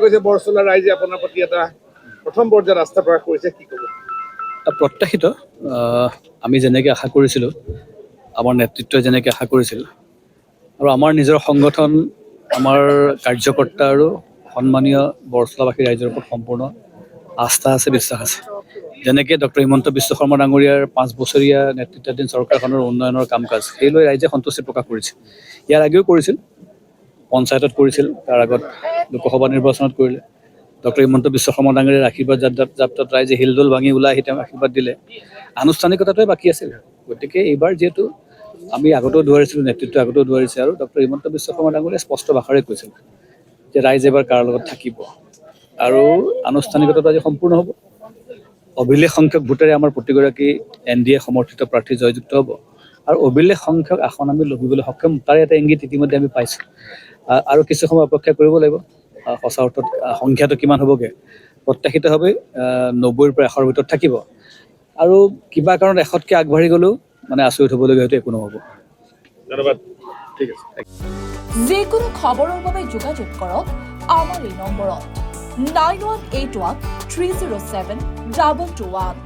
কৈছে বৰচলা ৰাইজে আপোনাৰ প্ৰতি এটা প্ৰথম পৰ্যায়ত আস্থা প্ৰকাশ কৰিছে, কি ক'ব? প্ৰত্যাশিত। আমি যেনেকৈ আশা কৰিছিলোঁ, আমাৰ নেতৃত্বই যেনেকৈ আশা কৰিছিল, আৰু আমাৰ নিজৰ সংগঠন, আমাৰ কাৰ্যকৰ্তা আৰু সন্মানীয় বৰচলাবাসী ৰাইজৰ ওপৰত সম্পূৰ্ণ আস্থা আছে, বিশ্বাস আছে। যেনেকৈ ডক্টৰ হিমন্ত বিশ্ব শৰ্মা ডাঙৰীয়াৰ 5 বছৰীয়া নেতৃত্বাধীন চৰকাৰখনৰ উন্নয়নৰ কাম কাজ, সেই লৈ ৰাইজে সন্তুষ্টি প্ৰকাশ কৰিছিল। ইয়াৰ আগেও কৰিছিল, পঞ্চায়তত কৰিছিল, তাৰ আগত লোকসভা নিৰ্বাচনত কৰিলে। ডক্টৰ হিমন্ত বিশ্ব শৰ্মা ডাঙৰীয়াৰ আশীৰ্বাদ যাত্ৰাত ৰাইজে হিলদোল ভাঙি ওলাই আহি তেওঁক আশীৰ্বাদ দিলে। আনুষ্ঠানিকতাটোৱে বাকী আছিল। গতিকে এইবাৰ যিহেতু আমি আগতেও দুৱাৰিছিলোঁ, নেতৃত্বই আগতেও দুৱাৰিছে, আৰু ডক্টৰ হিমন্ত বিশ্ব শৰ্মা ডাঙৰীয়াই স্পষ্ট ভাষাৰে কৈছিল যে ৰাইজ এবাৰ কাৰ লগত থাকিব, আৰু আনুষ্ঠানিকতাটো আজি সম্পূৰ্ণ হ'ব। অভিলেখ সংখ্যক ভোটেৰে আমাৰ প্ৰতিগৰাকী NDA সমৰ্থিত প্ৰাৰ্থী জয়যুক্ত হ'ব, আৰু অভিলেখ সংখ্যক আসন আমি লভিবলৈ সক্ষম, তাৰে এটা ইংগিত ইতিমধ্যে আমি পাইছোঁ। আৰু কিছু সময় অপেক্ষা কৰিব লাগিব, সঁচা অৰ্থত সংখ্যাটো কিমান হ'বগৈ। প্ৰত্যাশিতভাৱে 90ৰ পৰা 100ৰ ভিতৰত থাকিব, আৰু কিবা কাৰণত 100তকৈ আগবাঢ়ি গ'লেও মানে আচৰিত হ'বলগীয়া হয়তো একো নহ'ব। ধন্যবাদ, ঠিক আছে। যিকোনো খবৰৰ বাবে যোগাযোগ কৰক আমাৰ এই নম্বৰত 9181 307 221।